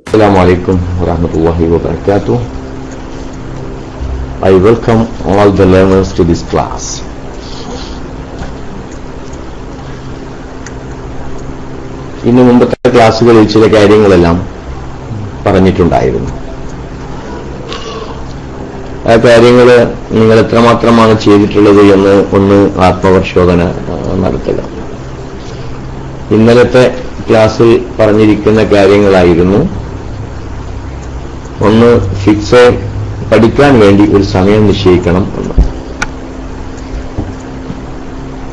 Assalamu alaikum warahmatullahi wabarakatuh. I welcome all the learners to this class. ഇന്ന് മുമ്പത്തെ ക്ലാസ്സുകളിൽ ചില കാര്യങ്ങളെല്ലാം പറഞ്ഞിട്ടുണ്ടായിരുന്നു. ആ കാര്യങ്ങൾ നിങ്ങൾ എത്രമാത്രമാണ് ചെയ്തിട്ടുള്ളത് എന്ന് ഒന്ന് ആത്മപരിശോധന നടത്തുക. ഇന്നലത്തെ ക്ലാസ്സിൽ പറഞ്ഞിരിക്കുന്ന കാര്യങ്ങളായിരുന്നു: ഒന്ന്, ഫിക്സ് പഠിക്കാൻ വേണ്ടി ഒരു സമയം നിശ്ചയിക്കണം എന്ന്.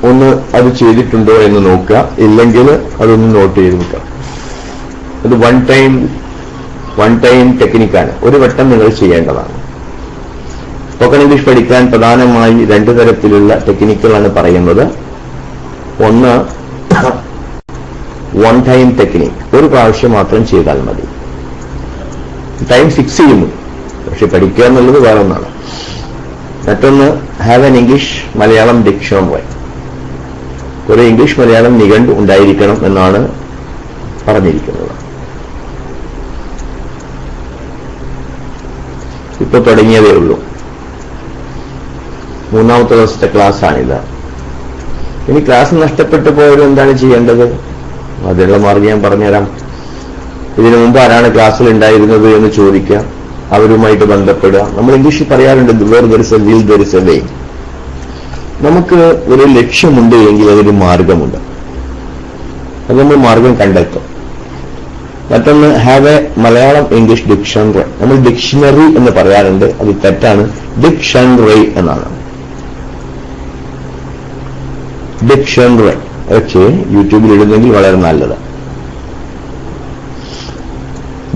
ഒന്ന്, അത് ചെയ്തിട്ടുണ്ടോ എന്ന് നോക്കുക, ഇല്ലെങ്കിൽ അതൊന്ന് നോട്ട് ചെയ്ത് വെക്കുക. അത് വൺ ടൈം ടെക്നിക്കാണ്, ഒരു വട്ടം നിങ്ങൾ ചെയ്യേണ്ടതാണ്. സ്പോക്കൺ ഇംഗ്ലീഷ് പഠിക്കാൻ പ്രധാനമായി രണ്ട് തരത്തിലുള്ള ടെക്നിക്കുകളാണ് പറയുന്നത്. ഒന്ന്, വൺ ടൈം ടെക്നിക്, ഒരു പ്രാവശ്യം മാത്രം ചെയ്താൽ മതി. ടൈം ഫിക്സ് ചെയ്യുന്നു, പക്ഷെ പഠിക്കുക എന്നുള്ളത് വേറെ ഒന്നാണ്. മറ്റൊന്ന്, have an English Malayalam dictionary, ഒരു ഇംഗ്ലീഷ് മലയാളം നിഘണ്ടു ഉണ്ടായിരിക്കണം എന്നാണ് പറഞ്ഞിരിക്കുന്നത്. ഇപ്പൊ തുടങ്ങിയതേ ഉള്ളൂ, മൂന്നാമത്തെ ദിവസത്തെ ക്ലാസ്സാണിത്. ഇനി ക്ലാസ് നഷ്ടപ്പെട്ടു പോയവർ എന്താണ് ചെയ്യേണ്ടത്? അതിനുള്ള മാർഗ്ഗം ഞാൻ പറഞ്ഞുതരാം. ഇതിനു മുമ്പ് ആരാണ് ക്ലാസ്സിൽ ഉണ്ടായിരുന്നത് എന്ന് ചോദിക്കുക, അവരുമായിട്ട് ബന്ധപ്പെടുക. നമ്മൾ ഇംഗ്ലീഷിൽ പറയാറുണ്ട്, where there is a will there is a way. നമുക്ക് ഒരു ലക്ഷ്യമുണ്ട് എങ്കിൽ അതൊരു മാർഗമുണ്ട്, അത് നമ്മൾ മാർഗം കണ്ടെത്തും. മറ്റൊന്ന്, have A Malayalam English dictionary. നമ്മൾ ഡിക്ഷണറി എന്ന് പറയാറുണ്ട്, അത് തെറ്റാണ്, ഡിക്ഷണറി എന്നാണ്. ഡിക്ഷണറി പക്ഷേ യൂട്യൂബിൽ ഇടുന്നെങ്കിൽ വളരെ നല്ലത്.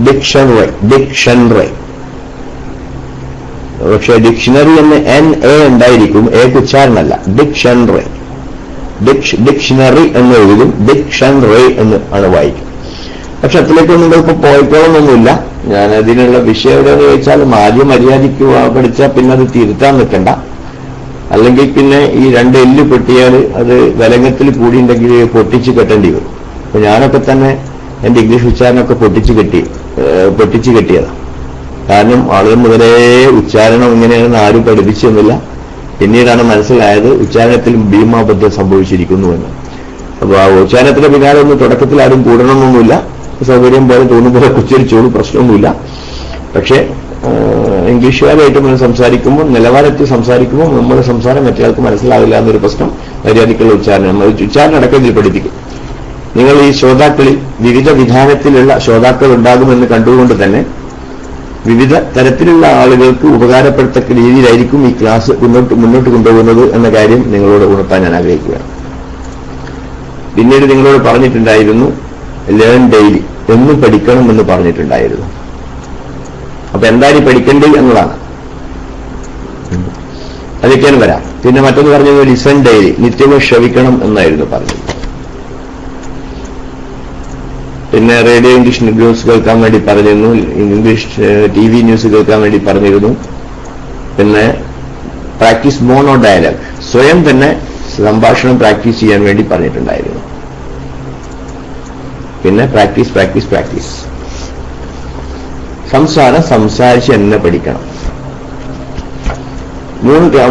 ഡിക്ഷണറി പക്ഷെ ഡിക്ഷണറി എന്ന് NA ഉണ്ടായിരിക്കും, ഏക്ക് ഉച്ചാരണമല്ല. ഡിക്ഷണറി എന്ന് എഴുതും, ഡിക്ഷണറി എന്ന് ആണ് വായിക്കും. പക്ഷെ അതിലേക്കൊന്നും നിങ്ങൾക്ക് പോയിക്കോളൊന്നുമില്ല. ഞാൻ അതിനുള്ള വിഷയം എവിടെയെന്ന് ചോദിച്ചാൽ, ആദ്യം മര്യാദയ്ക്ക് പഠിച്ചാൽ പിന്നെ അത് തിരുത്താൻ നിൽക്കണ്ട. അല്ലെങ്കിൽ പിന്നെ ഈ രണ്ട് എല്ല് പൊട്ടിയാൽ അത് വിലങ്ങത്തിൽ കൂടിയുണ്ടെങ്കിൽ പൊട്ടിച്ച് കെട്ടേണ്ടി വരും. അപ്പൊ ഞാനൊക്കെ തന്നെ എന്റെ ഇംഗ്ലീഷ് ഉച്ചാരണമൊക്കെ പൊട്ടിച്ച് കെട്ടിയതാണ്. കാരണം ആളുകൾ മുതലേ ഉച്ചാരണം ഇങ്ങനെയാണെന്ന് ആരും പഠിപ്പിച്ചൊന്നുമില്ല. പിന്നീടാണ് മനസ്സിലായത് ഉച്ചാരണത്തിൽ ഭീമാബദ്ധം സംഭവിച്ചിരിക്കുന്നുവെന്ന്. അപ്പൊ ആ ഉച്ചാരണത്തിന്റെ പിന്നാലെ ഒന്നും തുടക്കത്തിൽ ആരും കൂടണമെന്നൊന്നുമില്ല, സൗകര്യം പോലെ തോന്നുമ്പോൾ ഉച്ചരിച്ചോളൂ, പ്രശ്നമൊന്നുമില്ല. പക്ഷെ ഇംഗ്ലീഷുകാരായിട്ട് നമ്മൾ സംസാരിക്കുമ്പോൾ, നിലവാരത്തിൽ സംസാരിക്കുമ്പോൾ നമ്മുടെ സംസാരം മറ്റൊരാൾക്ക് മനസ്സിലാവില്ല എന്നൊരു പ്രശ്നം. മര്യാദയ്ക്കുള്ള ഉച്ചാരണം അടക്കം ഇതിൽ പഠിപ്പിക്കും. നിങ്ങൾ ഈ ശ്രോതാക്കളിൽ വിവിധ വിധാനത്തിലുള്ള ശ്രോതാക്കൾ ഉണ്ടാകുമെന്ന് കണ്ടുകൊണ്ട് തന്നെ വിവിധ തരത്തിലുള്ള ആളുകൾക്ക് ഉപകാരപ്പെടുത്തക്ക രീതിയിലായിരിക്കും ഈ ക്ലാസ് മുന്നോട്ട് കൊണ്ടുപോകുന്നത് എന്ന കാര്യം നിങ്ങളോട് ഉണർത്താൻ ഞാൻ ആഗ്രഹിക്കുകയാണ്. പിന്നീട് നിങ്ങളോട് പറഞ്ഞിട്ടുണ്ടായിരുന്നു, ലേൺ ഡെയിലി, എന്നും പഠിക്കണം എന്ന് പറഞ്ഞിട്ടുണ്ടായിരുന്നു. അപ്പൊ എന്തായാലും പഠിക്കേണ്ടത് എന്നതാണ്. അതൊക്കെയാണ് വരാം. പിന്നെ മറ്റൊന്ന് പറഞ്ഞത് ലിസൺ ഡെയിലി, നിത്യവും ശ്രവിക്കണം എന്നായിരുന്നു പറഞ്ഞത്. പിന്നെ റേഡിയോ ഇംഗ്ലീഷ് ന്യൂസ് കേൾക്കാൻ വേണ്ടി പറഞ്ഞിരുന്നു, ഇംഗ്ലീഷ് TV ന്യൂസ് കേൾക്കാൻ വേണ്ടി പറഞ്ഞിരുന്നു. പിന്നെ പ്രാക്ടീസ് മോണോ ഡയലോഗ്, സ്വയം തന്നെ സംഭാഷണം പ്രാക്ടീസ് ചെയ്യാൻ വേണ്ടി പറഞ്ഞിട്ടുണ്ടായിരുന്നു. പിന്നെ പ്രാക്ടീസ് സംസാരിച്ച് എന്നെ പഠിക്കണം.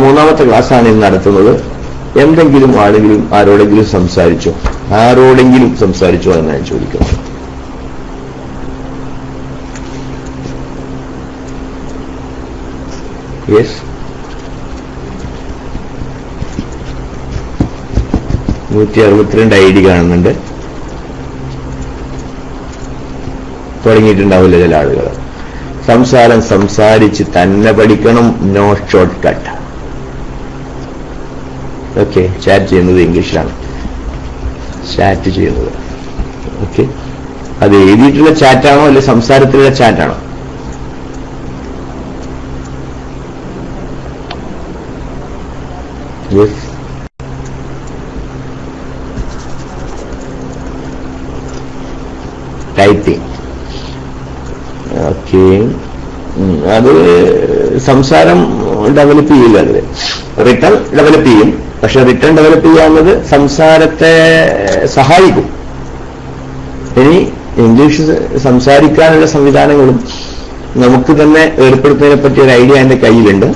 മൂന്നാമത്തെ ക്ലാസ്സാണ് ഇന്ന് നടത്തുന്നത്. എന്തെങ്കിലും ആരോടെങ്കിലും സംസാരിച്ചോ എന്ന് ഞാൻ ചോദിക്കുന്നു. യെസ്, 162 ID കാണുന്നുണ്ട്. തുടങ്ങിയിട്ടുണ്ടാവില്ല ചില ആളുകൾ. സംസാരിച്ച് തന്നെ പഠിക്കണം, no short cut. Okay, chat ചെയ്യുന്നത് ഇംഗ്ലീഷിലാണ് ഓക്കെ, അത് എഴുതിയിട്ടുള്ള ചാറ്റാണോ അല്ലെ സംസാരത്തിലുള്ള ചാറ്റാണോ? Yes, typing. ഓക്കെ, അത് സംസാരം ഡെവലപ്പ് ചെയ്യില്ല, അതിൽ റിട്ടൺ ഡെവലപ്പ് ചെയ്യും. പക്ഷെ റിട്ടൺ ഡെവലപ്പ് ചെയ്യാവുന്നത് സംസാരത്തെ സഹായിക്കും. ഇനി ഇംഗ്ലീഷ് സംസാരിക്കാനുള്ള സംവിധാനങ്ങളും നമുക്ക് തന്നെ ഏർപ്പെടുത്തുന്നതിനെ പറ്റിയ ഒരു ഐഡിയ എന്റെ കയ്യിലുണ്ട്.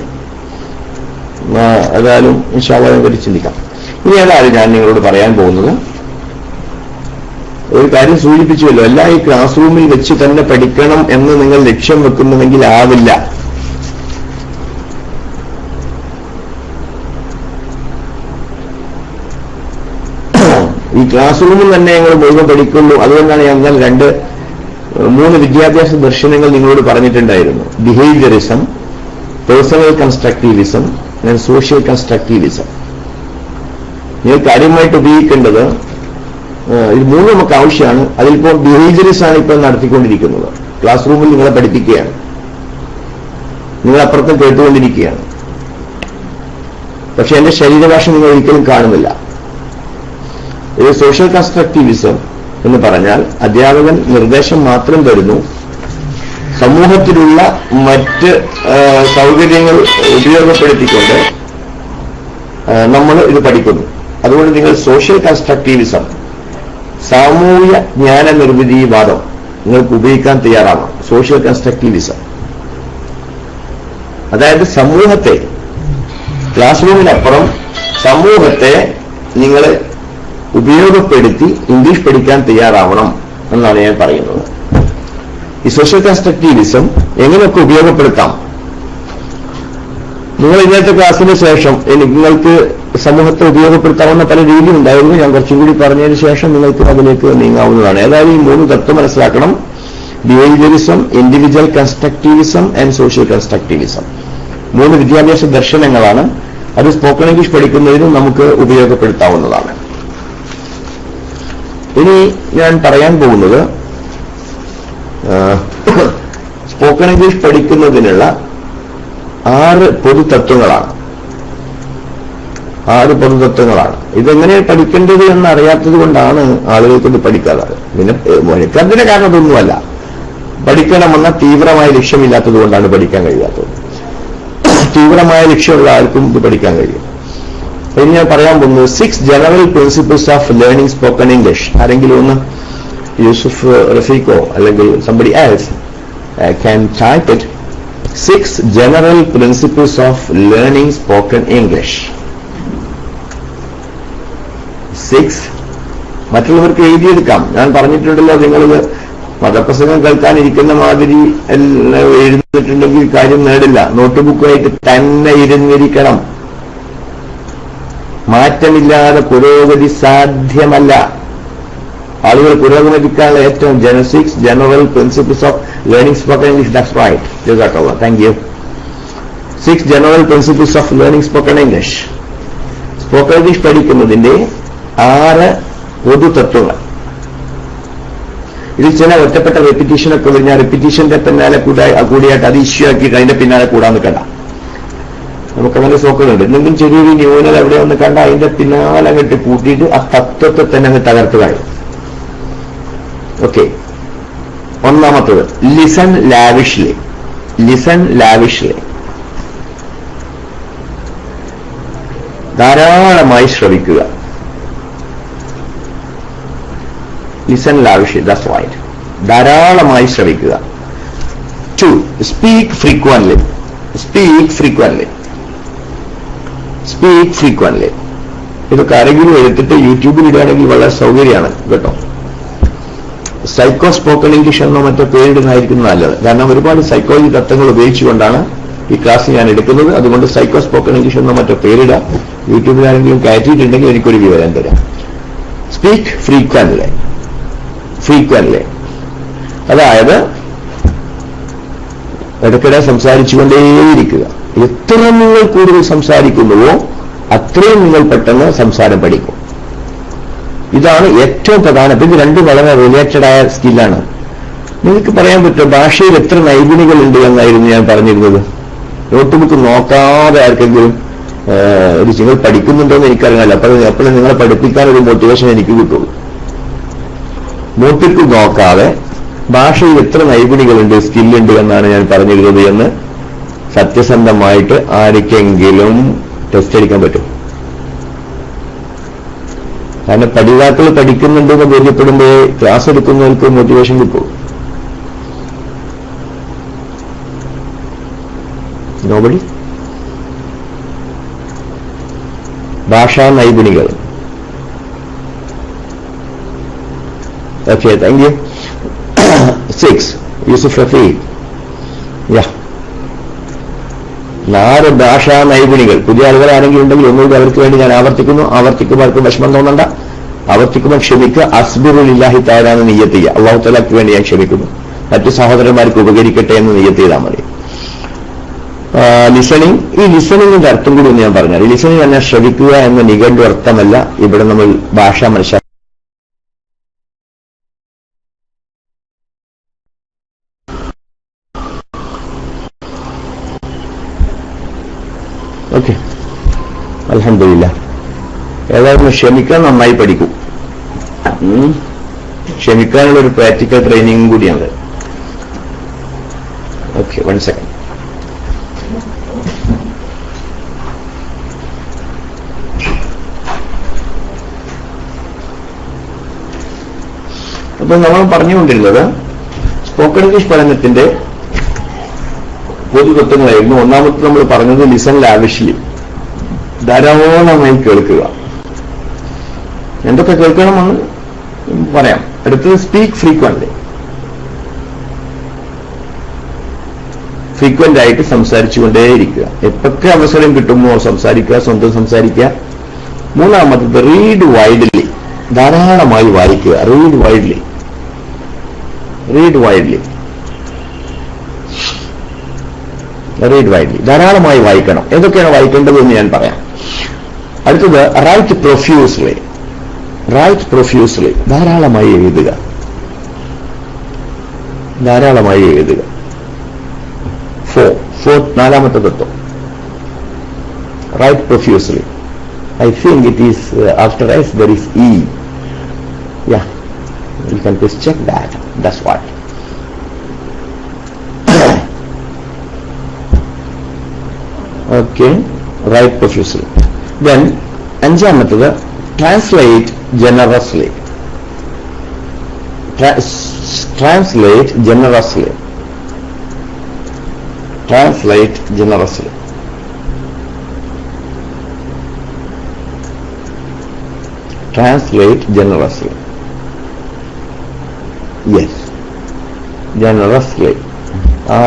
ഏതായാലും ഇൻഷാ അല്ലാഹ് പറ്റി ചിന്തിക്കാം. ഇനി അതാണ് ഞാൻ നിങ്ങളോട് പറയാൻ പോകുന്നത്. ഒരു കാര്യം സൂചിപ്പിച്ചുവല്ലോ, എല്ലാം ഈ ക്ലാസ് റൂമിൽ വെച്ച് തന്നെ പഠിക്കണം എന്ന് നിങ്ങൾ ലക്ഷ്യം വെക്കുന്നുവെങ്കിൽ ആവില്ല. ഈ ക്ലാസ് റൂമിൽ തന്നെ ഞങ്ങൾ മുഴുവൻ പഠിക്കുള്ളൂ. അതുകൊണ്ടാണ് ഞങ്ങൾ 3 വിദ്യാഭ്യാസ ദർശനങ്ങൾ നിങ്ങളോട് പറഞ്ഞിട്ടുണ്ടായിരുന്നു. Behaviourism, personal constructivism and social constructivism. നിങ്ങൾ കാര്യമായിട്ട് ഉപയോഗിക്കേണ്ടത് ഇത് 3 നമുക്ക് ആവശ്യമാണ്. അതിലിപ്പോ ബിഹേവിയറിസാണ് ഇപ്പോൾ നടത്തിക്കൊണ്ടിരിക്കുന്നത്. ക്ലാസ് റൂമിൽ നിങ്ങളെ പഠിപ്പിക്കുകയാണ്, നിങ്ങളപ്പുറത്തും കേട്ടുകൊണ്ടിരിക്കുകയാണ്. പക്ഷെ എന്റെ ശരീരഭാഷ നിങ്ങൾ ഒരിക്കലും കാണുന്നില്ല. ഇത് സോഷ്യൽ കൺസ്ട്രക്റ്റീവിസം എന്ന് പറഞ്ഞാൽ അധ്യാപകൻ നിർദ്ദേശം മാത്രം തരുന്നു, സമൂഹത്തിലുള്ള മറ്റ് സൗകര്യങ്ങൾ ഉപയോഗപ്പെടുത്തിക്കൊണ്ട് നമ്മൾ ഇത് പഠിക്കുന്നു. അതുകൊണ്ട് നിങ്ങൾ സോഷ്യൽ കൺസ്ട്രക്റ്റീവിസം, സാമൂഹ്യ ജ്ഞാന നിർമ്മിതിവാദം നിങ്ങൾക്ക് ഉപയോഗിക്കാൻ തയ്യാറാണ്. സോഷ്യൽ കൺസ്ട്രക്റ്റീവിസം അതായത് സമൂഹത്തെ, ക്ലാസ് റൂമിനപ്പുറം സമൂഹത്തെ നിങ്ങൾ ഉപയോഗപ്പെടുത്തി ഇംഗ്ലീഷ് പഠിക്കാൻ തയ്യാറാവണം എന്നാണ് ഞാൻ പറയുന്നത്. ഈ സോഷ്യൽ കൺസ്ട്രക്റ്റീവിസം എങ്ങനെയൊക്കെ ഉപയോഗപ്പെടുത്താം? നിങ്ങൾ ഇന്നത്തെ ക്ലാസ്സിന് ശേഷം നിങ്ങൾക്ക് സമൂഹത്തെ ഉപയോഗപ്പെടുത്താവുന്ന പല രീതി ഉണ്ടായിരുന്നു. ഞാൻ കുറച്ചും കൂടി പറഞ്ഞതിന് ശേഷം നിങ്ങൾക്ക് അതിലേക്ക് നീങ്ങാവുന്നതാണ്. ഏതായാലും ഈ 3 തത്വം മനസ്സിലാക്കണം. Behaviourism, individual constructivism and social constructivism. 3 വിദ്യാഭ്യാസ ദർശനങ്ങളാണ്. അത് സ്പോക്കൺ ഇംഗ്ലീഷ് പഠിക്കുന്നതിനും നമുക്ക് ഉപയോഗപ്പെടുത്താവുന്നതാണ്. ഇനി ഞാൻ പറയാൻ പോകുന്നത് സ്പോക്കൺ ഇംഗ്ലീഷ് പഠിക്കുന്നതിനുള്ള 6 പൊതുതത്വങ്ങളാണ്. 6 പൊതുതത്വങ്ങളാണ്. ഇതെങ്ങനെ പഠിക്കേണ്ടത് എന്ന് അറിയാത്തത് കൊണ്ടാണ് ആളുകൾക്കൊന്ന് പഠിക്കാതെ. പിന്നെ പഠിക്കാത്തതിന്റെ കാരണം അതൊന്നുമല്ല, പഠിക്കണമെന്ന തീവ്രമായ ലക്ഷ്യമില്ലാത്തത് കൊണ്ടാണ് പഠിക്കാൻ കഴിയാത്തത്. തീവ്രമായ ലക്ഷ്യമുള്ള ആർക്കും ഇത് പഠിക്കാൻ കഴിയും. ഇനി ഞാൻ പറയാൻ പോകുന്നത് 6 general principles of learning spoken English. ആരെങ്കിലും ഒന്ന് യൂസുഫ് റഫീഖോ അല്ലെങ്കിൽ somebody else can type it. 6 general principles of learning spoken English. 6 മറ്റുള്ളവർക്ക് എഴുതിയെടുക്കാം. ഞാൻ പറഞ്ഞിട്ടുണ്ടല്ലോ, നിങ്ങളിത് മതപ്രസംഗം കേൾക്കാനിരിക്കുന്ന മാതിരി എഴുതിയിട്ടുണ്ടെങ്കിൽ കാര്യം നേടില്ല. നോട്ട്ബുക്കുമായിട്ട് തന്നെ ഇരുന്നിരിക്കണം. മാറ്റമില്ലാതെ പുരോഗതി സാധ്യമല്ല. ആളുകൾ പുരോഗമിക്കാനുള്ള ഏറ്റവും 6 general principles of learning spoken English. That's right. ജസാക്കല്ലാഹ്. Thank you. 6 general principles of learning spoken English. Spoken English പഠിക്കുന്നതിന്റെ 6 പൊതുതത്വങ്ങൾ. ഇതിൽ ചില ഒറ്റപ്പെട്ട റെപ്പിറ്റീഷനൊക്കെ വരുന്ന റെപ്പിറ്റീഷന്റെ പിന്നാലെ കൂടിയായിട്ട് അത് ഇഷ്യൂ ആക്കിയിട്ട് അതിന്റെ പിന്നാലെ കൂടാൻ നിൽക്കണ്ട. നമുക്കങ്ങനെ സോക്കുന്നുണ്ട്. എന്തെങ്കിലും ചെറിയൊരു ന്യൂനത എവിടെ ഒന്ന് കണ്ട അതിന്റെ പിന്നാലെ അങ്ങോട്ട് കൂട്ടിയിട്ട് ആ തത്വത്തെ തന്നെ അങ്ങ് തകർത്തുകയാണ്. ഓക്കെ. ഒന്നാമത്തത് ലിസൺ ലാവിഷ്ലി. Listen lavishly. ധാരാളമായി ശ്രവിക്കുക. Listen lavishly. That's right. ധാരാളമായി ശ്രവിക്കുക. 2. Speak frequently. Speak frequently. Speak frequently. ഇതൊക്കെ ആരെങ്കിലും എടുത്തിട്ട് യൂട്യൂബിൽ ഇടുകയാണെങ്കിൽ വളരെ സൗകര്യമാണ് കേട്ടോ. സൈക്കോ സ്പോക്കൺ ഇംഗ്ലീഷ് എന്നോ മറ്റോ പേരിടുന്നതായിരിക്കും നല്ലത്. കാരണം ഒരുപാട് സൈക്കോളജി തത്വങ്ങൾ ഉപയോഗിച്ചുകൊണ്ടാണ് ഈ ക്ലാസ് ഞാൻ എടുക്കുന്നത്. അതുകൊണ്ട് സൈക്കോ സ്പോക്കൺ ഇംഗ്ലീഷ് എന്നോ മറ്റോ പേരിടാം. യൂട്യൂബിൽ ആരെങ്കിലും കയറ്റിയിട്ടുണ്ടെങ്കിൽ എനിക്കൊരു വിവരം തരാം. Speak frequently. ഫ്രീക്വന്റ്ലി അതായത് ഇടയ്ക്കിടെ സംസാരിച്ചുകൊണ്ടേയിരിക്കുക. എത്ര നിങ്ങൾ കൂടുതൽ സംസാരിക്കുന്നുവോ അത്രയും നിങ്ങൾ പെട്ടെന്ന് സംസാരം പഠിക്കും. ഇതാണ് ഏറ്റവും പ്രധാനപ്പെട്ട. ഇത് 2 വളരെ റിലേറ്റഡ് ആയ സ്കില്ലാണ്. നിങ്ങൾക്ക് പറയാൻ പറ്റും ഭാഷയിൽ എത്ര നൈപുണികളുണ്ട് എന്നായിരുന്നു ഞാൻ പറഞ്ഞിരുന്നത്. നോട്ട്ബുക്ക് നോക്കാതെ ആർക്കെങ്കിലും നിങ്ങൾ പഠിക്കുന്നുണ്ടോയെന്ന് എനിക്കറിയാമല്ലോ. അപ്പോൾ നിങ്ങളെ പഠിപ്പിക്കാനൊരു മോട്ടിവേഷൻ എനിക്ക് കിട്ടുള്ളൂ. നോട്ട്ബുക്ക് നോക്കാതെ ഭാഷയിൽ എത്ര നൈപുണികളുണ്ട്, സ്കില്ലുണ്ട് എന്നാണ് ഞാൻ പറഞ്ഞിരുന്നത് എന്ന് സത്യസന്ധമായിട്ട് ആർക്കെങ്കിലും ടെസ്റ്റ് അടിക്കാൻ പറ്റും? കാരണം പഠിതാക്കൾ പഠിക്കുന്നുണ്ടെന്ന് ബോധ്യപ്പെടുമ്പോഴേ ക്ലാസ് എടുക്കുന്നവർക്ക് മോട്ടിവേഷൻ കിട്ടും. നോബഡി. ഭാഷാ നൈപുണികൾ. Okay, thank you. 6 Yusuf Rafeeq. 4 ഭാഷാ നൈപുണികൾ. പുതിയ ആളുകൾ ആരെങ്കിലും ഉണ്ടെങ്കിൽ ഒന്നുകൂടി അവർക്ക് വേണ്ടി ഞാൻ ആവർത്തിക്കുമ്പോൾ അവർക്ക് വിഷമം തോന്നണ്ട. ആവർത്തിക്കുമ്പോൾ ക്ഷമിക്കുക. അസ്ബിറുലില്ലാഹി തആല എന്ന് നിയ്യത്ത് ചെയ്യുക. അല്ലാഹു തആലയ്ക്ക് വേണ്ടി ഞാൻ ക്ഷമിക്കുന്നു, മറ്റു സഹോദരന്മാർക്ക് ഉപകരിക്കട്ടെ എന്ന് നിയ്യത്ത് ചെയ്താൽ മതി. ലിസണിങ്. ഈ ലിസണിങ്ങിന്റെ അർത്ഥം കൂടി ഒന്ന് ഞാൻ പറഞ്ഞാൽ, ലിസണിങ് തന്നെ ശ്രവിക്കുക എന്ന നിഘണ്ടു അർത്ഥമല്ല. ഇവിടെ നമ്മൾ ഭാഷാ മനസ്സിലാക്കി. ഓക്കെ, അൽഹംദുലില്ലാഹ്. ഏതായാലും ക്ഷമിക്കാൻ നന്നായി പഠിക്കും. ക്ഷമിക്കാനുള്ളൊരു പ്രാക്ടിക്കൽ ട്രെയിനിങ്ങും കൂടിയാണ്. Okay, 1 second. അപ്പൊ നമ്മൾ പറഞ്ഞുകൊണ്ടിരുന്നത് സ്പോക്കൺ ഇംഗ്ലീഷ് പഠനത്തിന്റെ പൊതുതത്വങ്ങളായിരുന്നു. ഒന്നാമത്തെ നമ്മൾ പറഞ്ഞത് ലിസൺ ലാവിഷ്ലി, ധാരാളമായി കേൾക്കുക. എന്തൊക്കെ കേൾക്കണമെന്ന് പറയാം. അടുത്തത് സ്പീക്ക് ഫ്രീക്വന്റ്. ഫ്രീക്വന്റ് ആയിട്ട് സംസാരിച്ചുകൊണ്ടേയിരിക്കുക. എപ്പൊക്കെ അവസരം കിട്ടുമോ സംസാരിക്കുക, സ്വന്തം സംസാരിക്കുക. മൂന്നാമത്തത് റീഡ് വൈഡ്ലി, ധാരാളമായി വായിക്കുക. Read widely, read widely, read widely, ധാരാളമായി വായിക്കണം. എന്തൊക്കെയാണ് വായിക്കേണ്ടതെന്ന് ഞാൻ പറയാം. അടുത്തത് റൈറ്റ് പ്രൊഫ്യൂസ്ലി, റൈറ്റ് പ്രൊഫ്യൂസ്ലി, ധാരാളമായി എഴുതുക, ധാരാളമായി എഴുതുക. നാലാമത്തെ തത്വം write profusely. I think it is after S there is E. Yeah, you can just check that. That's what. Okay, right profusely. Then അഞ്ചാമത്തത് translate generously. Translate generously. Translate generously. Translate generously. Yes, generously.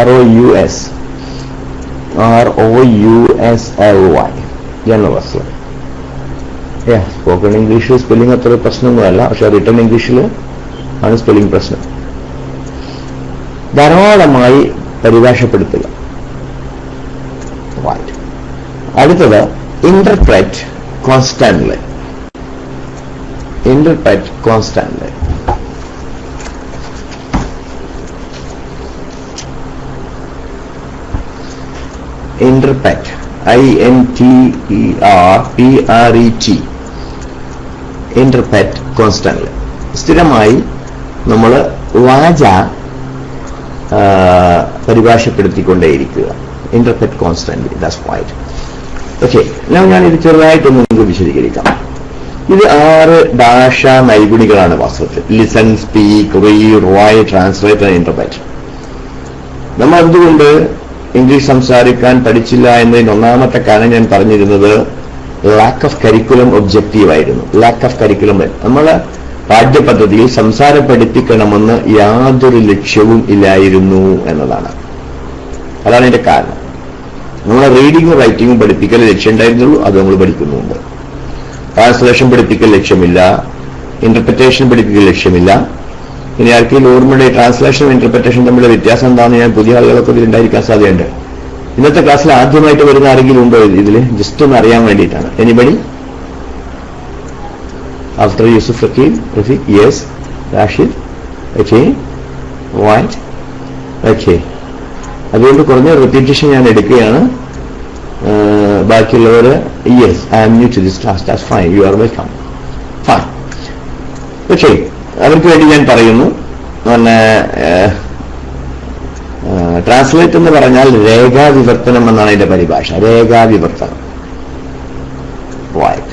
R-O-U-S. R-O-U-S-L-Y. Generously. Yeah, spoken English spelling അത്ര പ്രശ്നമൊന്നുമല്ല, പക്ഷെ written ഇംഗ്ലീഷിൽ ആണ് spelling പ്രശ്നം. ധാരാളമായി പരിഭാഷപ്പെടുത്തുക. അടുത്തത് interpret constantly. Interpret constantly. Interpret, I-N-T-E-R-P-R-E-T. Interpret constantly. സ്ഥിരമായി നമ്മൾ വാച പരിഭാഷപ്പെടുത്തിക്കൊണ്ടേയിരിക്കുക. Interpret constantly. That's right. Okay, ഞാൻ ഇത് ചെറുതായിട്ടൊന്ന് നിങ്ങൾക്ക് വിശദീകരിക്കാം. ഇത് 6 ഭാഷാ നൈപുണികളാണ് വാസ്തവത്തിൽ. Listen, speak, read, write, translate and interpret. നമ്മൾ എന്തുകൊണ്ട് ഇംഗ്ലീഷ് സംസാരിക്കാൻ പഠിച്ചില്ല എന്നതിന് ഒന്നാമത്തെ കാരണം ഞാൻ പറഞ്ഞിരുന്നത് ലാക്ക് ഓഫ് കരിക്കുലം ഒബ്ജക്റ്റീവ് ആയിരുന്നു. Lack of curriculum. നമ്മളെ പാഠ്യപദ്ധതിയിൽ സംസാരം പഠിപ്പിക്കണമെന്ന് യാതൊരു ലക്ഷ്യവും ഇല്ലായിരുന്നു എന്നതാണ്. അതാണ് ഇതിന്റെ കാരണം. നമ്മളെ റീഡിങ്ങും റൈറ്റിങ്ങും പഠിപ്പിക്കൽ ലക്ഷ്യം ഉണ്ടായിരുന്നുള്ളൂ, അത് നമ്മൾ പഠിക്കുന്നുണ്ട്. ട്രാൻസ്ലേഷൻ പഠിപ്പിക്കൽ ലക്ഷ്യമില്ല, ഇന്റർപ്രിറ്റേഷൻ പഠിപ്പിക്കൽ ലക്ഷ്യമില്ല. ഇനി ആർക്കെങ്കിലും ഓർമ്മയുടെ ട്രാൻസ്ലേഷനും ഇന്റർപ്രിറ്റേഷൻ തമ്മിലുള്ള വ്യത്യാസം എന്താണെന്ന് ഞാൻ പുതിയ ആളുകളൊക്കെ ഇതിലുണ്ടായിരിക്കാൻ സാധ്യതയുണ്ട്. ഇന്നത്തെ ക്ലാസ്സിൽ ആദ്യമായിട്ട് വരുന്ന ആരെങ്കിലും ഉണ്ടോ ഇതിൽ? ജസ്റ്റ് ഒന്ന് അറിയാൻ വേണ്ടിയിട്ടാണ്. Anybody? After Yusuf Rafeeq? Yes. Rashid? Okay, wait. Okay, അതുകൊണ്ട് കുറഞ്ഞ റിപ്പീറ്റേഷൻ ഞാൻ എടുക്കുകയാണ്. ബാക്കിയുള്ളവർ yes, I am new to this class. That's fine, you are welcome. Fine. Okay, അവർക്ക് വേണ്ടി ഞാൻ പറയുന്നു. പിന്നെ ട്രാൻസ്ലേറ്റ് എന്ന് പറഞ്ഞാൽ രേഖാവിവർത്തനം എന്നാണ് അതിന്റെ പരിഭാഷ. രേഖാവിവർത്തനം. റൈറ്റ്.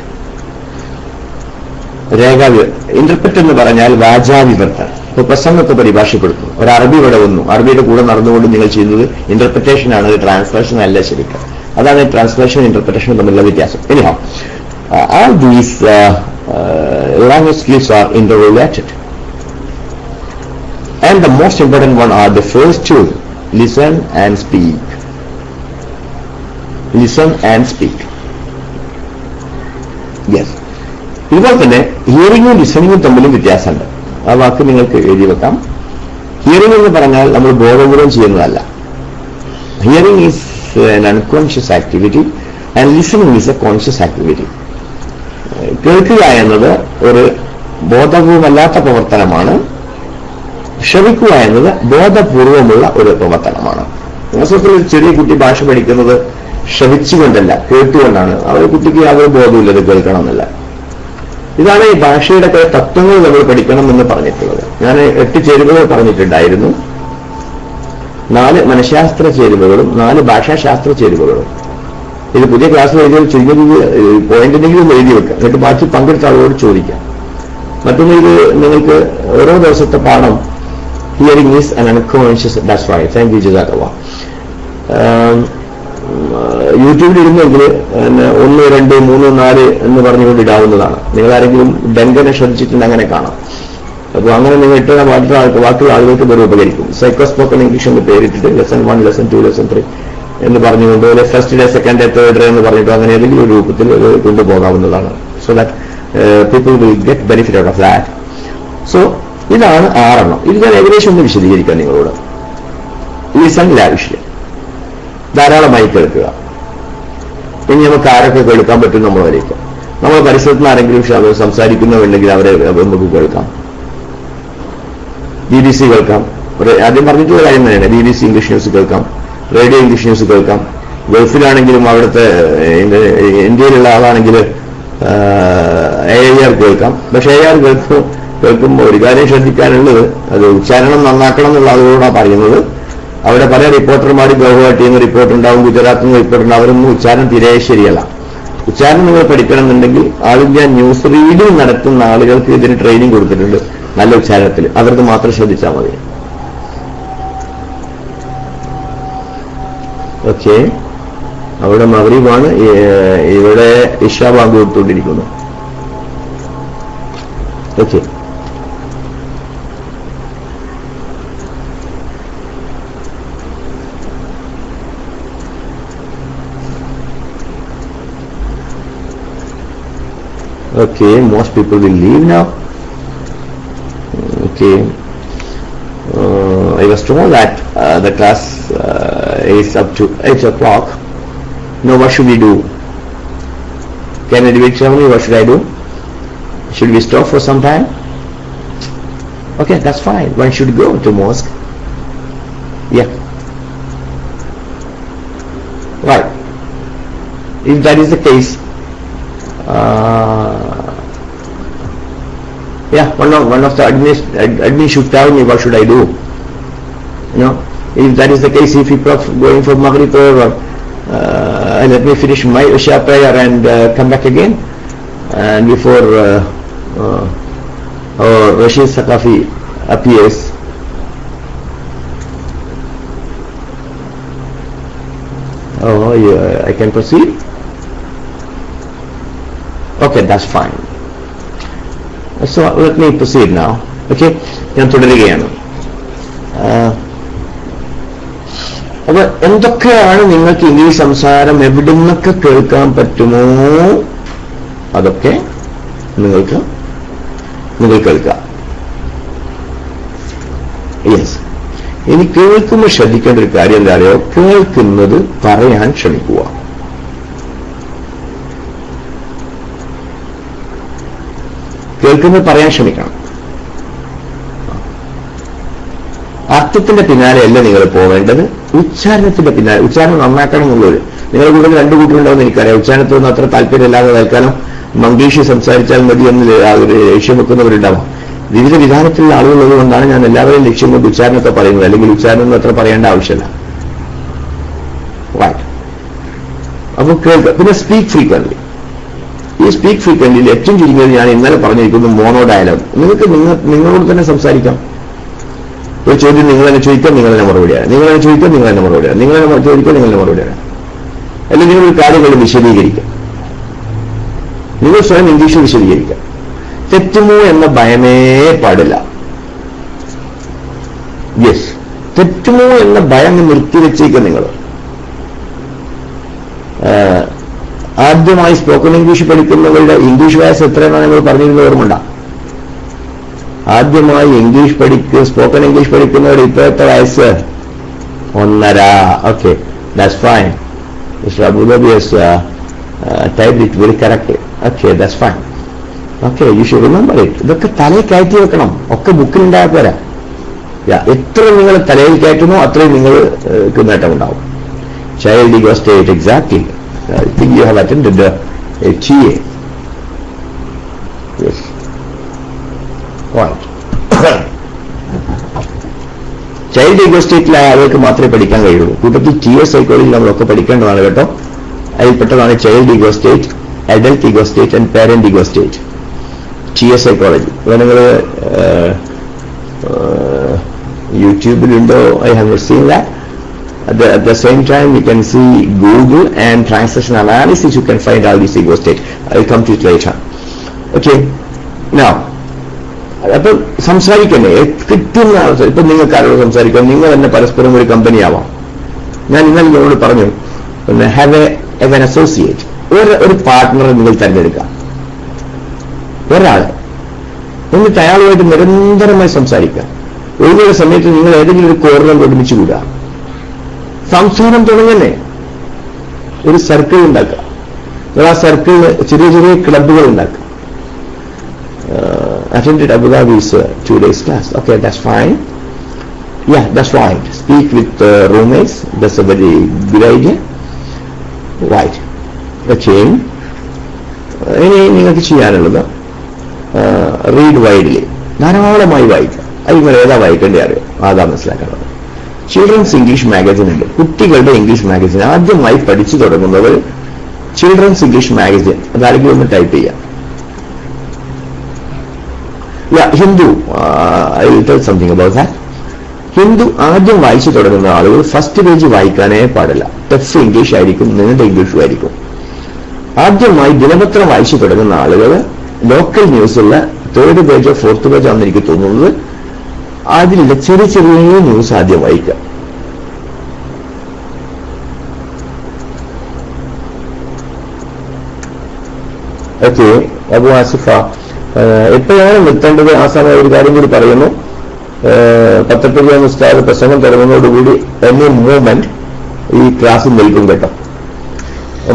ഇന്റർപ്രറ്റ് എന്ന് പറഞ്ഞാൽ വാചാവിവർത്തനം. ഇപ്പൊ പ്രസംഗത്തെ പരിഭാഷപ്പെടുത്തുന്നു. ഒരു അറബി ഇവിടെ വന്നു, അറബിയുടെ കൂടെ നടന്നുകൊണ്ട് നിങ്ങൾ ചെയ്യുന്നത് ഇന്റർപ്രിറ്റേഷൻ ആണ്, ട്രാൻസ്ലേഷൻ അല്ല ശരിക്കും. അതാണ് ട്രാൻസ്ലേഷൻ ഇന്റർപ്രിറ്റേഷൻ തമ്മിലുള്ള വ്യത്യാസം. Anyhow, all these language skills are interrelated, and the most important one are the first two: listen and speak. Listen and speak. Yes. ഇതുപോലെ തന്നെ ഹിയറിംഗും ലിസണിങ്ങും തമ്മിലും വ്യത്യാസമുണ്ട്. ആ വാക്ക് നിങ്ങൾക്ക് എഴുതി വെക്കാം. ഹിയറിംഗ് എന്ന് പറഞ്ഞാൽ നമ്മൾ ബോധപൂർവം ചെയ്യുന്നതല്ല. Hearing is an unconscious activity and listening is a conscious activity. കേൾക്കുക എന്നത് ഒരു ബോധപൂർവമല്ലാത്ത പ്രവർത്തനമാണ്. ശ്രവിക്കുക എന്നത് ബോധപൂർവമുള്ള ഒരു പ്രവർത്തനമാണ്. വാസ്തവത്തിൽ ഒരു ചെറിയ കുട്ടി ഭാഷ പഠിക്കുന്നത് ശ്രവിച്ചുകൊണ്ടല്ല, കേട്ടുകൊണ്ടാണ്. ആ ഒരു കുട്ടിക്ക് യാതൊരു ബോധമില്ലത് കേൾക്കണമെന്നില്ല. ഇതാണ് ഈ ഭാഷയുടെ തത്വങ്ങൾ നമ്മൾ പഠിക്കണം എന്ന് പറഞ്ഞിട്ടുള്ളത്. ഞാൻ 8 ചേരുവകൾ പറഞ്ഞിട്ടുണ്ടായിരുന്നു. 4 മനഃശാസ്ത്ര ചേരുവകളും 4 ഭാഷാശാസ്ത്ര ചേരുവകളും. ഇത് പുതിയ ക്ലാസ്സിൽ എഴുതിയാൽ ചുരുങ്ങിയ പോയിന്റിനെങ്കിലും എഴുതി വെക്കാം, എന്നിട്ട് ബാക്കി പങ്കെടുത്ത ആളോട് ചോദിക്കാം. മറ്റൊന്ന്, ഇത് നിങ്ങൾക്ക് ഓരോ ദിവസത്തെ പാഠം hearing is an unconscious. That's right. Thank you ജസാക്കല്ലാഹ്. യൂട്യൂബിൽ ഇരുന്നെങ്കിൽ 1, 2, 3, 4 എന്ന് പറഞ്ഞുകൊണ്ട് ഇടാവുന്നതാണ്. നിങ്ങൾ ആരെങ്കിലും ഡെങ്കനെ ശ്രദ്ധിച്ചിട്ടുണ്ട്, അങ്ങനെ കാണാം. അപ്പോൾ അങ്ങനെ നിങ്ങൾ ഇട്ട ബാക്കിയുള്ള ആളുകൾക്ക് വരെ ഉപകരിക്കും. സൈക്കോസ്പോക്കൺ ഇംഗ്ലീഷ് എന്ന് പേരിട്ടിട്ട് ലെസൺ 1, ലെസൺ 2, ലെസൺ 3 എന്ന് പറഞ്ഞുകൊണ്ട് first day, second day, third day എന്ന് പറഞ്ഞിട്ട് അങ്ങനെ ഏതെങ്കിലും ഒരു രൂപത്തിൽ കൊണ്ടുപോകാവുന്നതാണ്. So that people will get benefit out of that. So ഇതാണ് 6 എണ്ണം. ഇത് ഞാൻ ഏകദേശം ഒന്ന് വിശദീകരിക്കാം നിങ്ങളോട്. ലിസൺ ലാവിഷ്ലി, ധാരാളമായി കേൾക്കുക. ഇനി നമുക്ക് ആരൊക്കെ കേൾക്കാൻ പറ്റും നമ്മൾ വരയ്ക്കാം. നമ്മൾ പരിസരത്ത് നിന്ന് ആരെങ്കിലും സംസാരിക്കുന്നുണ്ടെങ്കിൽ അവരെ നമുക്ക് കേൾക്കാം. BBC കേൾക്കാം. ആദ്യം പറഞ്ഞിട്ടുള്ള കാര്യം തന്നെയാണ്. BBC ഇംഗ്ലീഷ് ന്യൂസ് കേൾക്കാം, റേഡിയോ ഇംഗ്ലീഷ് ന്യൂസ് കേൾക്കാം. ഗൾഫിലാണെങ്കിലും അവിടുത്തെ ഇന്ത്യയിലുള്ള ആളാണെങ്കിൽ AIR കേൾക്കാം. പക്ഷെ AIR കേൾക്കുമ്പോൾ ഒരു കാര്യം ശ്രദ്ധിക്കാനുള്ളത്, അത് ഉച്ചാരണം നന്നാക്കണം എന്നുള്ള അതുകൊണ്ടാണ് പറയുന്നത്. അവിടെ പല റിപ്പോർട്ടർമാർ ഗൗഹട്ടിയിൽ നിന്ന് റിപ്പോർട്ട് ഉണ്ടാവും, ഗുജറാത്തിൽ നിന്ന് റിപ്പോർട്ട് ഉണ്ടാവും. അവരൊന്നും ഉച്ചാരണം തീരെ ശരിയല്ല. ഉച്ചാരണം നിങ്ങൾ പഠിക്കണമെന്നുണ്ടെങ്കിൽ ആൾ ഇന്ത്യ ന്യൂസ് റീഡിംഗ് നടത്തുന്ന ആളുകൾക്ക് ഇതിന് ട്രെയിനിങ് കൊടുത്തിട്ടുണ്ട്, നല്ല ഉച്ചാരണത്തിൽ. അവർക്ക് മാത്രം ശ്രദ്ധിച്ചാൽ മതി. ഓക്കെ, അവിടെ മഗ്രിബാണ്, ഇവിടെ ഇശാ ബാങ്ക് കൊടുത്തുകൊണ്ടിരിക്കുന്നു. Okay, okay, most people will leave now. Okay, I was told that the class is up to 8 o'clock. Now what should we do? Can anybody tell me what should I do? Should we stop for some time? Okay, that's fine. One should go to mosque. Yeah, right. If that is the case, yeah, one of the admin should tell me what should I do. You know, if that is the case, if people are going for Maghrib prayer, let me finish my Isha prayer and come back again. And before Rashid Saqafi appears, yeah, I can proceed. Okay, that's fine. So let me proceed now. Okay, ഞാൻ തുടരുകയാണ്. അപ്പൊ എന്തൊക്കെയാണ് നിങ്ങൾക്ക് English സംസാരം എവിടെ നിന്നൊക്കെ കേൾക്കാൻ പറ്റുമോ അതൊക്കെ നിങ്ങൾ കേൾക്കാം. യെസ്, ഇനി കേൾക്കുമ്പോൾ ശ്രദ്ധിക്കേണ്ട ഒരു കാര്യം എന്താ അറിയോ? കേൾക്കുന്നത് പറയാൻ ശ്രമിക്കുക. കേൾക്കുന്നത് പറയാൻ ശ്രമിക്കണം. അർത്ഥത്തിന്റെ പിന്നാലെയല്ല നിങ്ങൾ പോവേണ്ടത്, ഉച്ചാരണത്തിന്റെ പിന്നാലെ. ഉച്ചാരണം നന്നാക്കണം എന്നുള്ളൊരു നിങ്ങളുടെ കൂടെ 2 കൂട്ടരുണ്ടാവുമെന്ന് എനിക്കറിയാം. ഉച്ചാരണത്തിനൊന്നും അത്ര താല്പര്യമില്ലാതെ തൽക്കാലം മംഗ്ലീഷ് സംസാരിച്ചാൽ മതി എന്ന് ലക്ഷ്യം വെക്കുന്നവരുണ്ടാവും. വിവിധ വിധാനത്തിലുള്ള ആളുകളുള്ളത് കൊണ്ടാണ് ഞാൻ എല്ലാവരെയും ലക്ഷ്യം കൊണ്ട് ഉച്ചാരണത്തെ പറയുന്നത്. അല്ലെങ്കിൽ ഉച്ചാരണം അത്ര പറയേണ്ട ആവശ്യമില്ല. അപ്പൊ കേൾക്കുക. പിന്നെ സ്പീക്ക് ഫ്രീക്വന്റ്ലി. ഈ സ്പീക്ക് ഫ്രീക്വന്റിൽ ഏറ്റവും ചുരുങ്ങിയത് ഞാൻ ഇന്നലെ പറഞ്ഞിരിക്കുന്നു മോണോ ഡയലോഗ്. നിങ്ങൾക്ക് നിങ്ങളോട് തന്നെ സംസാരിക്കാം. ഒരു ചോദ്യം നിങ്ങൾ തന്നെ ചോദിക്കാം, നിങ്ങൾ തന്നെ മറുപടിയാണ്. നിങ്ങൾ തന്നെ ചോദിക്കാം, നിങ്ങൾ തന്നെ മറുപടിയാണ്. നിങ്ങൾ തന്നെ ചോദിക്കാം, നിങ്ങൾ തന്നെ മറുപടിയാണ്. അല്ലെങ്കിൽ നിങ്ങൾ കാര്യങ്ങൾ വിശദീകരിക്കാം. നിങ്ങൾ സ്വയം ഇംഗ്ലീഷിൽ വിശദീകരിക്കാം. തെറ്റുമോ എന്ന ഭയമേ പാടില്ല. യെസ്, തെറ്റുമോ എന്ന ഭയം നിർത്തിവെച്ചേക്കുക. നിങ്ങൾ ആദ്യമായി സ്പോക്കൺ ഇംഗ്ലീഷ് പഠിക്കുന്നവരുടെ ഇംഗ്ലീഷ് വയസ്സ് എത്രയെന്നാണ് നിങ്ങൾ പറഞ്ഞിരുന്നത് ഓർമ്മണ്ട? ആദ്യമായി സ്പോക്കൺ ഇംഗ്ലീഷ് പഠിക്കുന്നവരുടെ ഇപ്പോഴത്തെ വയസ്സ് 1.5. Okay, that's fine. Mister Abu Dhabi has typed it very correct. Okay, that's fine. Okay, you should remember it. ഇതൊക്കെ തലയിൽ കയറ്റി വെക്കണം. ഒക്കെ ബുക്കിലുണ്ടായാൽ പോരാ. എത്ര നിങ്ങൾ തലയിൽ കയറ്റുമോ അത്രയും നിങ്ങൾക്ക് നേട്ടമുണ്ടാവും. Child ego state, exactly. I think you have attended a TA. Yes. Right. Child ego സ്റ്റേറ്റിലായ ആളുകൾക്ക് മാത്രമേ പഠിക്കാൻ കഴിയുള്ളൂ. കൂട്ടത്തിൽ TA സൈക്കോളജി നമ്മളൊക്കെ പഠിക്കേണ്ടതാണ് കേട്ടോ. അതിൽപ്പെട്ടതാണ് child ego state, adult ego state and parent ego state. TA psychology അത് നിങ്ങൾ യൂട്യൂബിലുണ്ടോ? I have not seen that. At the same time, you can see Google and translation analysis. You can find all these ego state. I'll come to it later. Okay. Now, അപ്പോൾ സംസാരിക്കണ്ടേ? കിട്ടുന്ന അവസരം. ഇപ്പൊ നിങ്ങൾക്ക് ആരോട് സംസാരിക്കാം? നിങ്ങൾ തന്നെ പരസ്പരം ഒരു കമ്പനി ആവാം. ഞാൻ ഇന്നലെ നിങ്ങളോട് പറഞ്ഞു, പിന്നെ ഹാവ് എൻ അസോസിയേറ്റ്, ഒരു പാർട്ട്ണറെ നിങ്ങൾ തിരഞ്ഞെടുക്കാം. ഒരാളെ, എന്നിട്ട് അയാളുമായിട്ട് നിരന്തരമായി സംസാരിക്കാം. ഒഴിവുള്ള സമയത്ത് നിങ്ങൾ ഏതെങ്കിലും ഒരു കോർണർ ഒരുമിച്ച് കൂടുക. സംസാരം തുടങ്ങന്നെ. ഒരു സർക്കിൾ ഉണ്ടാക്കുക. ആ സർക്കിളിൽ ചെറിയ ചെറിയ ക്ലബുകൾ ഉണ്ടാക്കുക. attended Abu Dhabi's 2 days class. Okay, that's fine. Yeah, that's right. Speak with roommates. That's a very good idea. Right. Okay. ഇനി നിങ്ങൾക്ക് ചെയ്യാനുള്ളത് റീഡ് വൈഡ്ലി, ധാരാളമായി വായിക്കുക. അത് നിങ്ങൾ ഏതാ വായിക്കേണ്ടത് അറിയാം, അതാ മനസ്സിലാക്കേണ്ടത്. ചിൽഡ്രൻസ് ഇംഗ്ലീഷ് മാഗസിൻ ഉണ്ട്, കുട്ടികളുടെ ഇംഗ്ലീഷ് മാഗസിൻ. ആദ്യമായി പഠിച്ചു തുടങ്ങുന്നവർ ചിൽഡ്രൻസ് ഇംഗ്ലീഷ് മാഗസിൻ, അതാരെങ്കിലും ഒന്ന് ടൈപ്പ് ചെയ്യാം. Hindu, I will tell something about that. Hindu ആദ്യം വായിച്ചു തുടങ്ങുന്ന ആളുകൾ ഫസ്റ്റ് പേജ് വായിക്കാനേ പാടില്ല. ടഫ് ഇംഗ്ലീഷ് ആയിരിക്കും, നീണ്ട ഇംഗ്ലീഷും ആയിരിക്കും. ആദ്യമായി ദിനപത്രം വായിച്ചു തുടങ്ങുന്ന ആളുകൾ ലോക്കൽ ന്യൂസുള്ള 3rd പേജോ 4th പേജോ ആണെന്ന് എനിക്ക് തോന്നുന്നത്, അതിലുള്ള ചെറിയ ചെറിയ ന്യൂസ് ആദ്യം വായിക്കാം. ഓക്കെ, അബു ആസിഫ എപ്പോഴാണ് നിർത്തേണ്ടത്? ആ സമയം ഒരു കാര്യം കൂടി പറയുന്നു. 10:30 ഉസ്താദ് പ്രസംഗം തുടങ്ങുന്നതോടുകൂടി എനി മൂവ്മെന്റ് ഈ ക്ലാസ്സിൽ നിൽക്കും കേട്ടോ.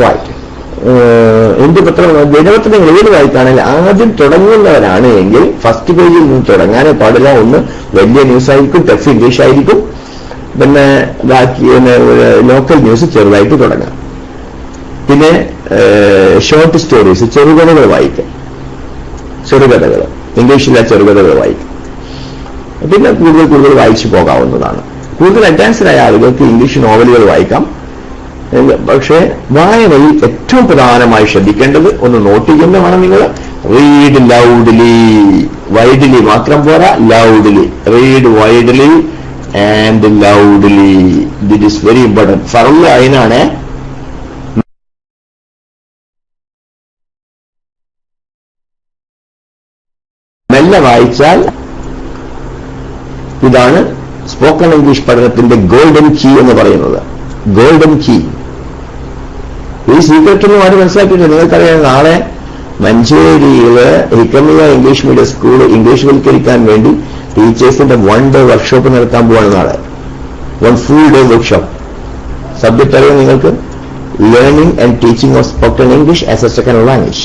റൈറ്റ്. എന്ത് പത്രം? ദിനപത്രങ്ങൾ ഏത് വായിക്കുകയാണെങ്കിൽ ആദ്യം തുടങ്ങുന്നവരാണ് എങ്കിൽ ഫസ്റ്റ് പേജിൽ നിന്ന് തുടങ്ങാനേ പാടില്ല. ഒന്ന് വലിയ ന്യൂസ് ആയിരിക്കും, ടഫ് ഇംഗ്ലീഷ് ആയിരിക്കും. പിന്നെ ബാക്കി ലോക്കൽ ന്യൂസ് ചെറുതായിട്ട് തുടങ്ങാം. പിന്നെ ഷോർട്ട് സ്റ്റോറീസ്, ചെറുകഥകൾ വായിക്കാം. ചെറുകഥകൾ, ഇംഗ്ലീഷിലെ ചെറുകഥകൾ വായിക്കാം. പിന്നെ കൂടുതൽ വായിച്ചു പോകാവുന്നതാണ്. കൂടുതൽ അഡ്വാൻസ്ഡ് ആയ ആളുകൾക്ക് ഇംഗ്ലീഷ് നോവലുകൾ വായിക്കാം. പക്ഷേ വായനയിൽ ഏറ്റവും പ്രധാനമായി ശ്രദ്ധിക്കേണ്ടത്, ഒന്ന് നോട്ട് ചെയ്യുന്ന വേണം നിങ്ങൾ, റീഡ് ലൗഡ്ലി. വൈഡ്ലി മാത്രം പോരാ, loudly. Read widely and loudly. This is very important. ഫർള് അതിനാണ്. മെല്ലെ വായിച്ചാൽ ഇതാണ് സ്പോക്കൺ ഇംഗ്ലീഷ് പഠനത്തിന്റെ ഗോൾഡൻ കീ എന്ന് പറയുന്നത്. Golden key. ഈ സീക്രട്ട് ഒന്നും ആരും മനസ്സിലാക്കിയിട്ടില്ല. നിങ്ങൾക്കറിയാം, നാളെ മഞ്ചേരിയില് Hikamiya English medium school English വൽക്കരിക്കാൻ വേണ്ടി ടീച്ചേഴ്സിന്റെ 1 day വർക്ക്ഷോപ്പ് നടത്താൻ പോവാണ് നാളെ. 1 full day വർക്ക്ഷോപ്പ്. സബ്ജക്ട് അറിയാം നിങ്ങൾക്ക്? Learning and teaching of spoken English as a second language.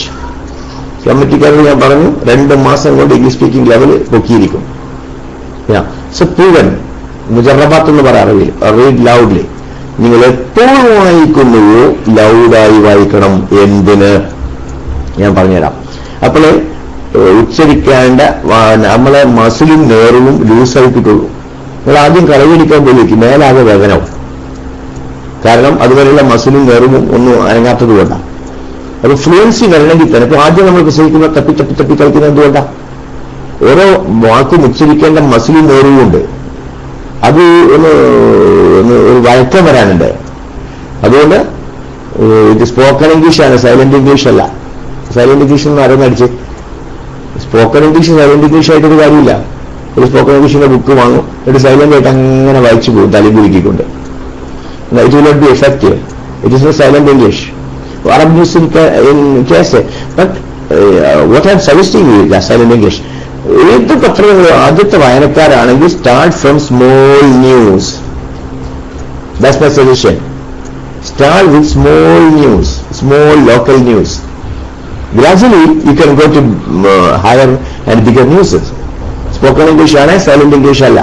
കമ്മിറ്റിക്കാരോട് ഞാൻ പറഞ്ഞു, 2 മാസം കൊണ്ട് ഇംഗ്ലീഷ് സ്പീക്കിംഗ് ലെവൽ പൊക്കിയിരിക്കും. So proven. മുജറബാത്ത് എന്ന് പറയാറില്ല. Read loudly. നിങ്ങൾ എപ്പോൾ വായിക്കുന്നുവോ ലൗഡായി വായിക്കണം. എന്തിന്? ഞാൻ പറഞ്ഞുതരാം. അപ്പോൾ ഉച്ചരിക്കേണ്ട നമ്മളെ മസിലും നേർവും ലൂസായി കിട്ടുള്ളൂ. നിങ്ങൾ ആദ്യം കളവെടുക്കാൻ പോയിരിക്കും, മേലാകെ വേദനവും. കാരണം അതുവരെയുള്ള മസിലും നേർവും ഒന്നും അനങ്ങാത്തത് കൊണ്ടാണ്. അപ്പൊ ഫ്ലുവൻസി വരണമെങ്കിൽ തന്നെ ഇപ്പൊ ആദ്യം നമ്മൾ പ്രസംഗിക്കുമ്പോൾ തപ്പി തപ്പി തപ്പി കളിക്കുന്നത് എന്തുകൊണ്ടാണ്? ഓരോ വാക്കും ഉച്ചരിക്കേണ്ട മസിലും ഓർവുണ്ട്. അത് ഒന്ന് ഒരു വഴക്കം വരാനുണ്ട്. അതുകൊണ്ട് ഇത് സ്പോക്കൺ ഇംഗ്ലീഷാണ്, സൈലന്റ് ഇംഗ്ലീഷ് അല്ല. സൈലന്റ് ഇംഗ്ലീഷ് എന്ന് ആരെന്നടിച്ച് സ്പോക്കൺ ഇംഗ്ലീഷ് സൈലന്റ് ഇംഗ്ലീഷ് ആയിട്ടൊരു കാര്യമില്ല. ഒരു സ്പോക്കൺ ഇംഗ്ലീഷിന്റെ ബുക്ക് വാങ്ങും, ഒരു സൈലന്റ് ആയിട്ട് അങ്ങനെ വായിച്ചു പോകും തലയും കുലുക്കിക്കൊണ്ട്. It will not be effective. It is a silent English. Arab news in case, but what I'm suggesting is that silent English. ഏത് പത്രങ്ങൾ ആദ്യത്തെ വായനക്കാരാണെങ്കിൽ start from small news. That's my suggestion. Start with small news, small local news. Gradually you can go to higher and bigger news. Spoken English ആണ്, silent English അല്ല.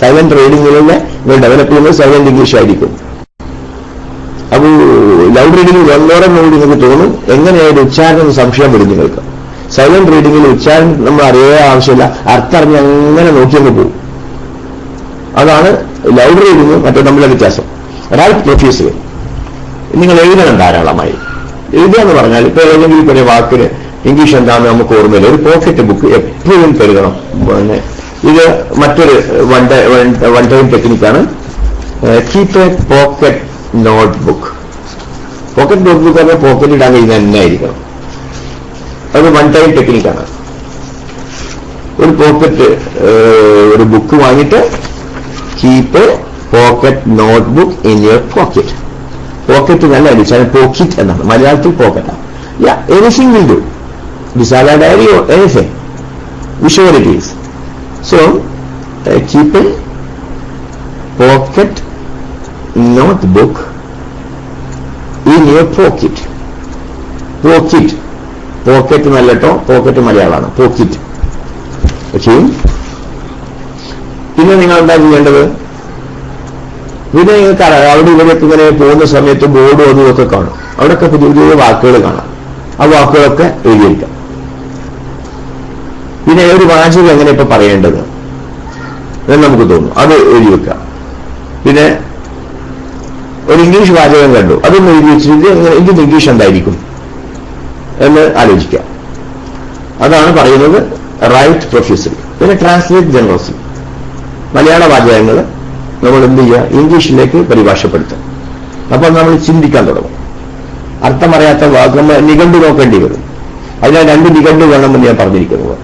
Silent റീഡിംഗിലൂടെ നിങ്ങൾ develop ചെയ്യുന്നത് silent English ആയിരിക്കും. അപ്പോൾ loud റീഡിംഗിൽ വന്നോടെ കൂടി നിങ്ങൾക്ക് തോന്നും എങ്ങനെയായാലും ഉച്ചാരണം സംശയം വരും നിങ്ങൾക്ക്. സൈലന്റ് റീഡിംഗിൽ ഉച്ചാരണം നമ്മൾ അറിയാൻ ആവശ്യമില്ല, അർത്ഥം അറിഞ്ഞ് അങ്ങനെ നോക്കിയങ്ങ് പോകും. അതാണ് ലൗഡ് റീഡിംഗും മറ്റേ തമ്മിലുള്ള വ്യത്യാസം. റൈറ്റ് പ്രൊഫ്യൂസിൽ നിങ്ങൾ എഴുതണം ധാരാളമായി. എഴുതുക എന്ന് പറഞ്ഞാൽ ഇപ്പൊ ഏതെങ്കിലും ഒരു വാക്കിന് ഇംഗ്ലീഷ് എന്താണെന്ന് നമുക്ക് ഓർമ്മയില്ല. ഒരു പോക്കറ്റ് ബുക്ക് എപ്പോഴും കരുതണം. പിന്നെ ഇത് മറ്റൊരു വൺ ടൈം ടെക്നിക്കാണ്. Keep a pocket notebook. Pocket notebook പറഞ്ഞാൽ പോക്കറ്റ് ഇടാൻ കഴിയുന്ന തന്നെ ആയിരിക്കണം. അത് വൺ ടൈം ടെക്നിക്കാണ്. ഒരു പോക്കറ്റ് ഒരു ബുക്ക് വാങ്ങിയിട്ട് keep pocket notebook in your pocket. Pocket നല്ല അടിച്ചാൽ പോക്കറ്റ് എന്നാണ്, മലയാളത്തിൽ പോക്കറ്റാണ്. Anything will do. ഡിസാല diary or anything whichever it is. So keep a pocket notebook in your pocket. Pocket നല്ലട്ടോ, പോക്കറ്റ് മലയാളമാണ്, പോക്കറ്റ്. ഓക്കെ. പിന്നെ നിങ്ങൾ എന്താ ചെയ്യേണ്ടത്? പിന്നെ നിങ്ങൾക്ക് അവിടെ ഇവരൊക്കെ ഇങ്ങനെ പോകുന്ന സമയത്ത് ബോർഡും അതും ഒക്കെ കാണും. അവിടെയൊക്കെ പുതിയ പുതിയ വാക്കുകൾ കാണാം. ആ വാക്കുകളൊക്കെ എഴുതിയിരിക്കാം. പിന്നെ ഒരു വാചകം എങ്ങനെ ഇപ്പൊ പറയേണ്ടത് എന്ന് നമുക്ക് തോന്നും, അത് എഴുതി വെക്കാം. പിന്നെ ഒരു ഇംഗ്ലീഷ് വാചകം കണ്ടു, അതൊന്ന് എഴുതി വെച്ചിട്ട് ഇതിന്റെ ഇംഗ്ലീഷ് എന്തായിരിക്കും എന്ന് ആലോചിക്കാം. അതാണ് പറയുന്നത് റൈറ്റ് പ്രൊഫ്യൂസലി. പിന്നെ ട്രാൻസ്ലേറ്റ് ജനറോസ്ലി. മലയാള വാചകങ്ങൾ നമ്മൾ എന്ത് ചെയ്യുക, ഇംഗ്ലീഷിലേക്ക് പരിഭാഷപ്പെടുത്തുക. അപ്പോൾ നമ്മൾ ചിന്തിക്കാൻ തുടങ്ങും. അർത്ഥം അറിയാത്ത വാക്ക് നമ്മൾ നിഘണ്ടു നോക്കേണ്ടി വരും. അതിനാൽ 2 നിഘണ്ടു വേണമെന്ന് ഞാൻ പറഞ്ഞിരിക്കുന്നത്.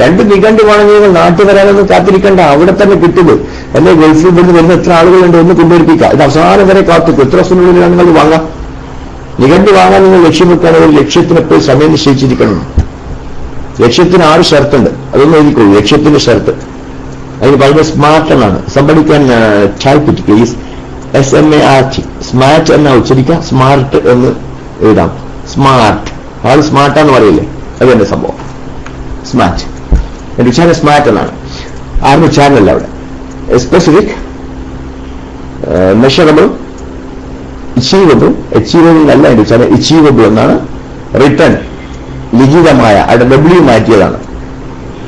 2 നിഘണ്ടു വേണമെങ്കിൽ നാട്ടിൽ വരാനൊന്നും കാത്തിരിക്കേണ്ട, അവിടെ തന്നെ കിട്ടുന്നത്. അല്ലെ ഗൾഫിൽ നിന്ന് വരുന്ന എത്ര ആളുകളുണ്ട് ഒന്ന് കൊണ്ടുവരിപ്പിക്കുക. ഇത് അവസാനം വരെ കാത്തിക്കും. എത്ര ദിവസത്തിനുള്ളിലാണ് നിങ്ങൾ വാങ്ങാം. നിഘണ്ടു വാങ്ങാൻ നിങ്ങൾ ലക്ഷ്യം വെക്കുകയാണെങ്കിൽ ഒരു ലക്ഷ്യത്തിനെപ്പോഴും സമയം നിശ്ചയിച്ചിരിക്കണം. ലക്ഷ്യത്തിന് 6 ഷർട്ടുണ്ട്, അതൊന്നും എഴുതിക്കോളൂ. ലക്ഷ്യത്തിന്റെ ഷർത്ത് അതിന് പറയുന്നത് സ്മാർട്ട് എന്നാണ്. Somebody can type it please. SMART. Smart എന്നാ ഉച്ചരിക്കുക, സ്മാർട്ട് എന്ന് എഴുതാം. സ്മാർട്ട്. ആള് സ്മാർട്ടാന്ന് പറയില്ലേ, അത് തന്നെ സംഭവം. സ്മാർട്ട് എന്റെ ഉച്ചാരണം സ്മാർട്ട് എന്നാണ്. ആരും ഉച്ചാരണല്ല അവിടെ. സ്പെസിഫിക്, മെഷറബിൾ, അച്ചീവബിൾ അല്ല എന്റെ ഉച്ചാരണം അച്ചീവബിൾ എന്നാണ്. റിട്ടേൺ ലിഖിതമായ, അവിടെ W മാറ്റിയതാണ്.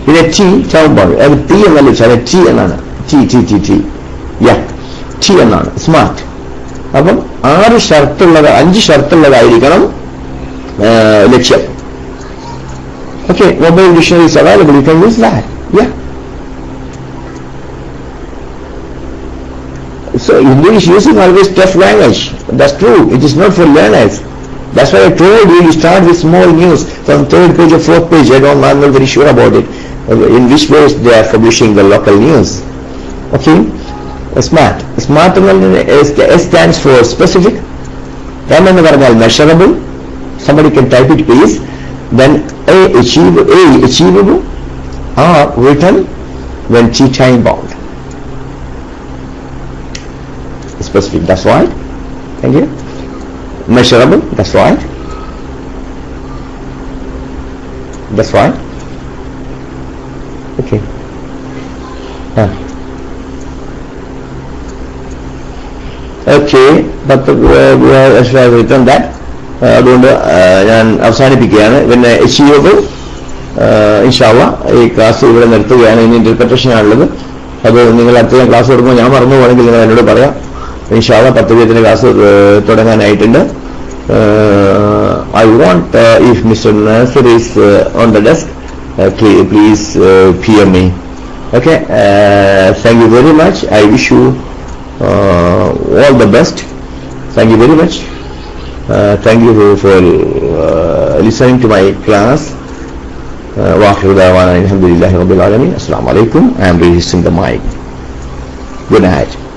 പിന്നെ ടി ചാവുമ്പോൾ അത് ടി എന്നല്ല ഉച്ചാരണം, ടി എന്നാണ്. ടി എന്നാണ് സ്മാർട്ട്. അപ്പം 5 ഷർത്തുള്ളതായിരിക്കണം ലക്ഷ്യം. Okay, mobile dictionary is available, you can use that. Yeah. So English using always tough language. That's true. It is not for learners. That's why I told you start with small news from 3rd page or 4th page. I'm not very sure about it. In which ways they are publishing the local news. Okay. Smart. Smart S stands for specific. M എന്ന് പറഞ്ഞാൽ measurable. Somebody can type it please. Then A achievable, R written when T time bound. Specific, that's right. Thank you. Measurable, that's right. That's right. Okay. Okay, but we have written that. അതുകൊണ്ട് ഞാൻ അവസാനിപ്പിക്കുകയാണ്. പിന്നെ achievable ഇൻഷാ അല്ലാഹ് ഈ class ഇവിടെ നിർത്തുകയാണ്. ഇനി interpretation ആണുള്ളത്. അത് നിങ്ങൾ അടുത്ത ക്ലാസ് കൊടുക്കുമ്പോൾ ഞാൻ മറന്നു പോകണമെങ്കിൽ നിങ്ങൾ എന്നോട് പറയാം. ഇൻഷാ അല്ലാഹ് 10 പേജ് ക്ലാസ് തുടങ്ങാനായിട്ടുണ്ട്. I want, if Mr. Nasir is on the desk, please peer me. Okay, thank you very much. I wish you all the best. Thank you very much. Thank you for listening to my class. وآخر دعوانا الحمد لله رب العالمين. Assalamu alaikum. I am releasing the mic. Good night.